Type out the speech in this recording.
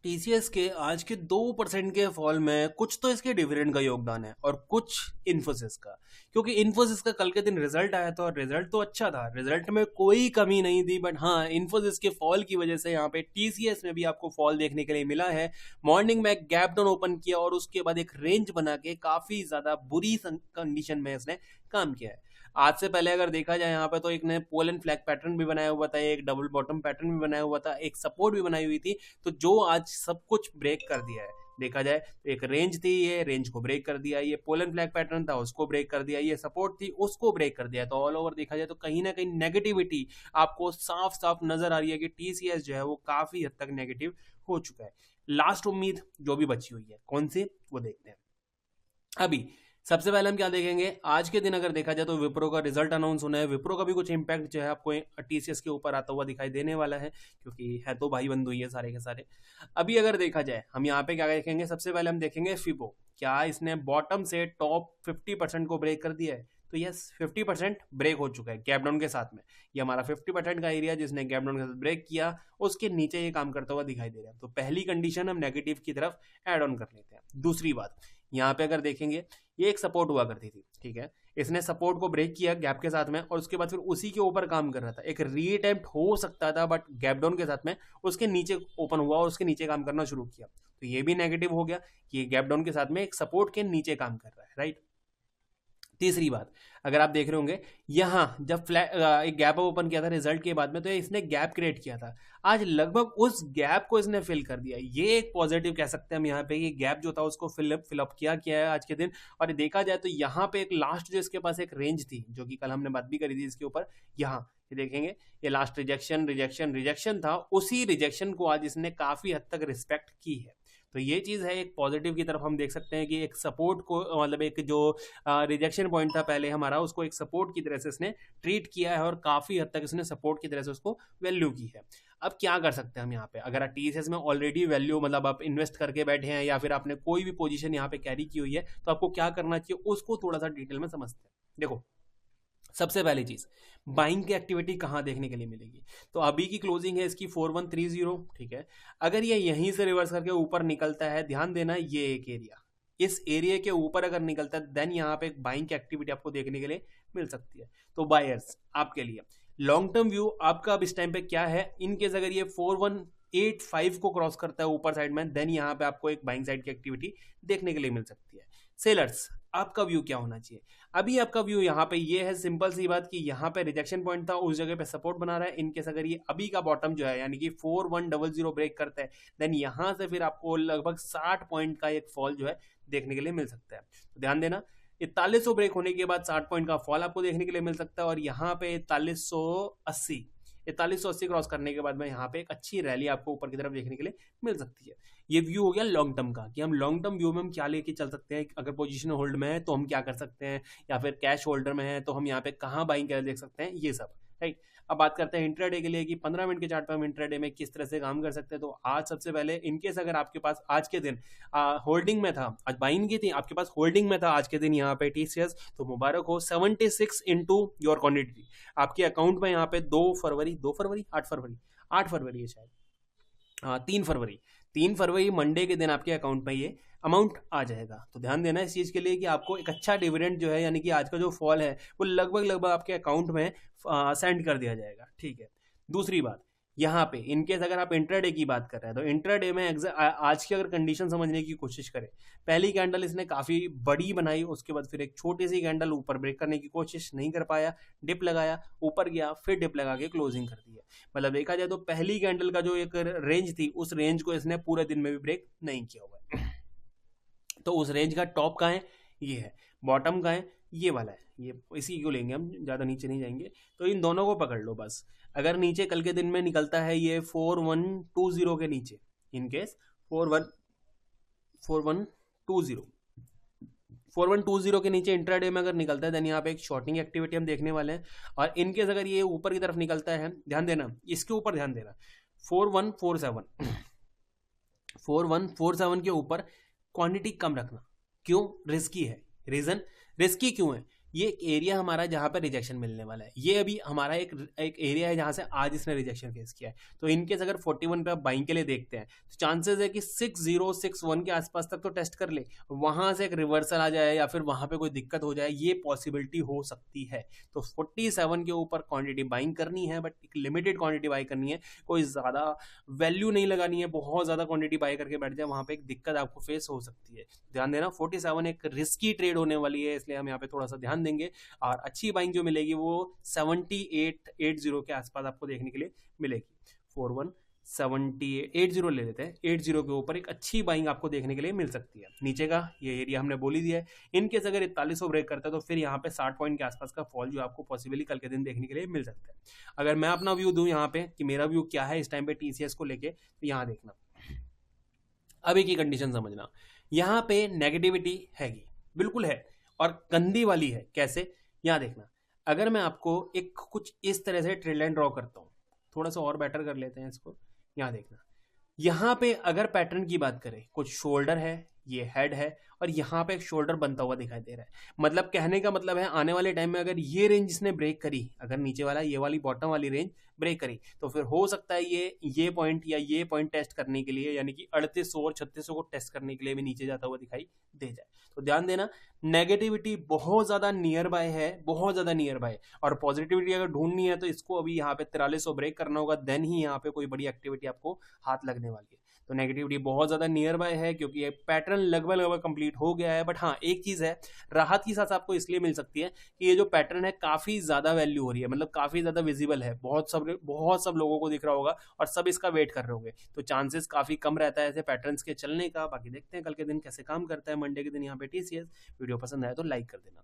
TCS के आज के 2% के फॉल में कुछ तो इसके डिविडेंड का योगदान है और कुछ इन्फोसिस का। क्योंकि इन्फोसिस का कल के दिन रिजल्ट आया था और रिजल्ट तो अच्छा था, रिजल्ट में कोई कमी नहीं थी, बट हाँ, इन्फोसिस के फॉल की वजह से यहाँ पे टीसीएस में भी आपको फॉल देखने के लिए मिला है। मॉर्निंग में गैप डाउन ओपन किया और उसके बाद एक रेंज बना के काफी ज्यादा बुरी कंडीशन में इसने काम किया है। आज से पहले अगर देखा जाए यहाँ पे, तो एक ने पोल एंड फ्लैग पैटर्न भी बनाया हुआ था, एक डबल बॉटम पैटर्न भी बनाया हुआ था, एक सपोर्ट भी बनाई हुई थी। तो जो आज सब कुछ ब्रेक कर दिया है, देखा जाए तो एक रेंज थी, ये रेंज को ब्रेक कर दिया, ये पोल एंड फ्लैग पैटर्न था उसको ब्रेक कर दिया, ये सपोर्ट थी उसको ब्रेक कर दिया। तो ऑल ओवर देखा जाए तो कहीं ना कहीं नेगेटिविटी आपको साफ साफ नजर आ रही है कि टीसीएस जो है वो काफी हद तक नेगेटिव हो चुका है। लास्ट उम्मीद जो भी बची हुई है कौन सी, वो देखते हैं। अभी सबसे पहले हम क्या देखेंगे, आज के दिन अगर देखा जाए तो विप्रो का रिजल्ट अनाउंस होना है। विप्रो का भी कुछ इंपैक्ट जो है आपको टीसीएस के ऊपर आता हुआ दिखाई देने वाला है, क्योंकि है तो भाई बंधु ही है सारे के सारे। अभी अगर देखा जाए हम यहाँ पे क्या देखेंगे, सबसे पहले हम देखेंगे फिबो, क्या इसने बॉटम से टॉप 50% को ब्रेक कर दिया है। तो यस, 50% ब्रेक हो चुका है गैप डाउन के साथ में। ये हमारा 50% का एरिया जिसने गैप डाउन के साथ ब्रेक किया, उसके नीचे ये काम करता हुआ दिखाई दे रहा है। तो पहली कंडीशन हम नेगेटिव की तरफ एड ऑन कर लेते हैं। दूसरी बात, यहाँ पे अगर देखेंगे ये एक सपोर्ट हुआ करती थी, ठीक है, इसने सपोर्ट को ब्रेक किया गैप के साथ में और उसके बाद फिर उसी के ऊपर काम कर रहा था। एक रीअटेम्प्ट हो सकता था, बट गैप डाउन के साथ में उसके नीचे ओपन हुआ और उसके नीचे काम करना शुरू किया। तो ये भी नेगेटिव हो गया कि ये गैप डाउन के साथ में एक सपोर्ट के नीचे काम कर रहा है, राइट। तीसरी बात, अगर आप देख रहे होंगे यहां जब एक गैप ओपन किया था रिजल्ट के बाद में, तो इसने गैप क्रिएट किया था। आज लगभग उस गैप को इसने फिल कर दिया। ये एक पॉजिटिव कह सकते हैं हम यहाँ पे, ये गैप जो था उसको फिलअप किया है आज के दिन। और देखा जाए तो यहाँ पे एक लास्ट जो इसके पास एक रेंज थी, जो कि कल हमने बात भी करी थी इसके ऊपर, यहाँ ये देखेंगे ये लास्ट रिजेक्शन था, उसी रिजेक्शन को आज इसने काफी हद तक रिस्पेक्ट की है। तो ये चीज है एक पॉजिटिव की तरफ हम देख सकते हैं कि एक सपोर्ट को, मतलब एक जो रिजेक्शन पॉइंट था पहले हमारा, उसको एक सपोर्ट की तरह से इसने ट्रीट किया है और काफी हद तक इसने सपोर्ट की तरह से उसको वैल्यू की है। अब क्या कर सकते हैं हम यहाँ पे, अगर टीसीएस में ऑलरेडी वैल्यू, मतलब आप इन्वेस्ट करके बैठे हैं या फिर आपने कोई भी पोजीशन यहाँ पे कैरी की हुई है, तो आपको क्या करना चाहिए उसको थोड़ा सा डिटेल में समझते हैं। देखो, सबसे पहली चीज, बाइंग की एक्टिविटी कहां देखने के लिए मिलेगी। तो अभी की क्लोजिंग है इसकी 4130, ठीक है। अगर ये यहीं से रिवर्स करके ऊपर निकलता है, ध्यान देना ये एक एरिया, इस एरिया के ऊपर अगर निकलता है, देन यहाँ पे एक बाइंग की एक्टिविटी आपको देखने के लिए मिल सकती है। तो बायर्स आपके लिए लॉन्ग टर्म व्यू आपका अब इस टाइम पे क्या है, इनकेस अगर ये 4185 को क्रॉस करता है ऊपर साइड में, देन यहाँ पे आपको एक बाइंग साइड की एक्टिविटी देखने के लिए मिल सकती है। सेलर्स आपका व्यू क्या होना चाहिए, अभी आपका व्यू यहाँ पे ये है, सिंपल सी बात कि यहाँ पे रिजेक्शन पॉइंट था, उस जगह पे सपोर्ट बना रहा है। इनकेस अगर ये अभी का बॉटम जो है यानी कि 4100 ब्रेक करता है, देन यहाँ से फिर आपको लगभग 60 पॉइंट का एक फॉल जो है देखने के लिए मिल सकता है। तो ध्यान देना, 4100 ब्रेक होने के बाद 60 पॉइंट का फॉल आपको देखने के लिए मिल सकता है। और यहाँ पे 4180 क्रॉस करने के बाद में यहाँ पे एक अच्छी रैली आपको ऊपर की तरफ देखने के लिए मिल सकती है। ये व्यू हो गया लॉन्ग टर्म का, कि हम लॉन्ग टर्म व्यू में हम क्या लेके चल सकते हैं। अगर पोजीशन होल्ड में है तो हम क्या कर सकते हैं, या फिर कैश होल्डर में है तो हम यहाँ पे कहाँ बाइंग कर देख सकते हैं, ये सब, राइट। अब बात करते हैं इंट्राडे के लिए कि 15 मिनट के चार्ट पे हम इंट्राडे में किस तरह से काम कर सकते हैं। तो आज सबसे पहले, इनकेस अगर आपके पास आज के दिन होल्डिंग में था, आज बाइंग की थी, आपके पास होल्डिंग में था आज के दिन यहाँ पे टीसीएस, तो मुबारक हो, 76 इंटू योर क्वांटिटी आपके अकाउंट में यहाँ पे 8 फरवरी है शायद, हाँ 3 फरवरी मंडे के दिन आपके अकाउंट में ये अमाउंट आ जाएगा। तो ध्यान देना इस चीज के लिए कि आपको एक अच्छा डिविडेंड जो है, यानी कि आज का जो फॉल है वो लगभग आपके अकाउंट में सेंड कर दिया जाएगा, ठीक है। दूसरी बात, यहाँ पे इनकेस अगर आप इंट्राडे की बात कर रहे हैं, तो इंट्राडे में आज की अगर कंडीशन समझने की कोशिश करें, पहली कैंडल इसने काफी बड़ी बनाई, उसके बाद फिर एक छोटी सी कैंडल ऊपर ब्रेक करने की कोशिश नहीं कर पाया, डिप लगाया, ऊपर गया, फिर डिप लगा के क्लोजिंग कर दिया। मतलब देखा जाए तो पहली कैंडल का जो एक रेंज थी, उस रेंज को इसने पूरे दिन में भी ब्रेक नहीं किया हुआ है। तो उस रेंज का टॉप का है, ये है, बॉटम का है, ये वाला है, ये इसी को लेंगे हम, ज्यादा नीचे नहीं जाएंगे। तो इन दोनों को पकड़ लो बस। अगर नीचे कल के दिन में निकलता है ये 4120 के नीचे, इनकेस 4120 के नीचे इंट्राडे में अगर निकलता है, देन यहाँ पे एक शॉर्टिंग एक्टिविटी हम देखने वाले हैं। और इनकेस अगर ये ऊपर की तरफ निकलता है, ध्यान देना इसके ऊपर, ध्यान देना 4147 के ऊपर क्वांटिटी कम रखना। क्यों? रिस्की है। रीजन रिस्की क्यों है? ये एक एरिया हमारा जहाँ पर रिजेक्शन मिलने वाला है। ये अभी हमारा एक एक एरिया है जहाँ से आज इसने रिजेक्शन फेस किया है। तो इनकेस अगर 41 पे आप बाइंग के लिए देखते हैं तो चांसेस है कि 6061 के आसपास तक तो टेस्ट कर ले, वहां से एक रिवर्सल आ जाए या फिर वहां पे कोई दिक्कत हो जाए, ये पॉसिबिलिटी हो सकती है। तो 47 के ऊपर क्वांटिटी बाइंग करनी है, बट एक लिमिटेड क्वांटिटी बाई करनी है, कोई ज्यादा वैल्यू नहीं लगानी है। बहुत ज्यादा क्वांटिटी बाई करके बैठ जाए वहां पे एक दिक्कत आपको फेस हो सकती है। ध्यान देना 47 एक रिस्की ट्रेड होने वाली है, इसलिए हम यहाँ पे थोड़ा सा ध्यान देंगे। और अच्छी बाइंग जो मिलेगी वो 7880 के आसपास आपको देखने के लिए मिलेगी। 4170 ले लेते हैं, 80 के ऊपर एक अच्छी बाइंग आपको देखने के लिए मिल सकती है। नीचे का ये एरिया हमने बोल ही दिया है। इनकेस अगर 4100 ब्रेक करता है तो फिर यहाँ पे 60 पॉइंट के आसपास का फॉल जो आपको पॉसिबली कल के दिन देखने के लिए मिल सकता है। अगर मैं अपना व्यू दूं यहाँ पे कि मेरा व्यू क्या है इस टाइम पे टीसीएस को लेके, तो यहाँ देखना, अभी की कंडीशन समझना, यहाँ पे नेगेटिविटी हैगी, बिल्कुल है, और गंदी वाली है। कैसे, यहाँ देखना। अगर मैं आपको एक कुछ इस तरह से ट्रेड लाइन ड्रॉ करता हूँ, थोड़ा सा और बेटर कर लेते हैं इसको। यहाँ देखना, यहाँ पे अगर पैटर्न की बात करें, कुछ शोल्डर है, ये हेड है, और यहाँ पे एक शोल्डर बनता हुआ दिखाई दे रहा है। मतलब कहने का मतलब है आने वाले टाइम में अगर ये रेंज इसने ब्रेक करी, अगर नीचे वाला ये वाली बॉटम वाली रेंज ब्रेक करी, तो फिर हो सकता है ये पॉइंट या ये पॉइंट टेस्ट करने के लिए, यानी कि 3800 और 3600 को टेस्ट करने के लिए भी नीचे जाता हुआ दिखाई दे जाए। तो ध्यान देना, नेगेटिविटी बहुत ज्यादा नियर बाय है, बहुत ज्यादा नियर बाय। और पॉजिटिविटी अगर ढूंढनी है तो इसको अभी यहाँ पे 4300 ब्रेक करना होगा, देन ही यहाँ पे कोई बड़ी एक्टिविटी आपको हाथ लगने वाली है। तो नेगेटिविटी बहुत ज्यादा नियर बाय है क्योंकि ये पैटर्न लगभग कंप्लीट हो गया है। बट हाँ, एक चीज है, राहत की सांस आपको इसलिए मिल सकती है कि ये जो पैटर्न है काफी ज्यादा वैल्यू हो रही है, मतलब काफी ज्यादा विजिबल है, बहुत सब लोगों को दिख रहा होगा और सब इसका वेट कर रहे होंगे। तो चांसेस काफी कम रहता है ऐसे पैटर्न्स के चलने का। बाकी देखते हैं कल के दिन कैसे काम करता है, मंडे के दिन यहाँ पे टीसीएस। वीडियो पसंद आया तो लाइक कर देना।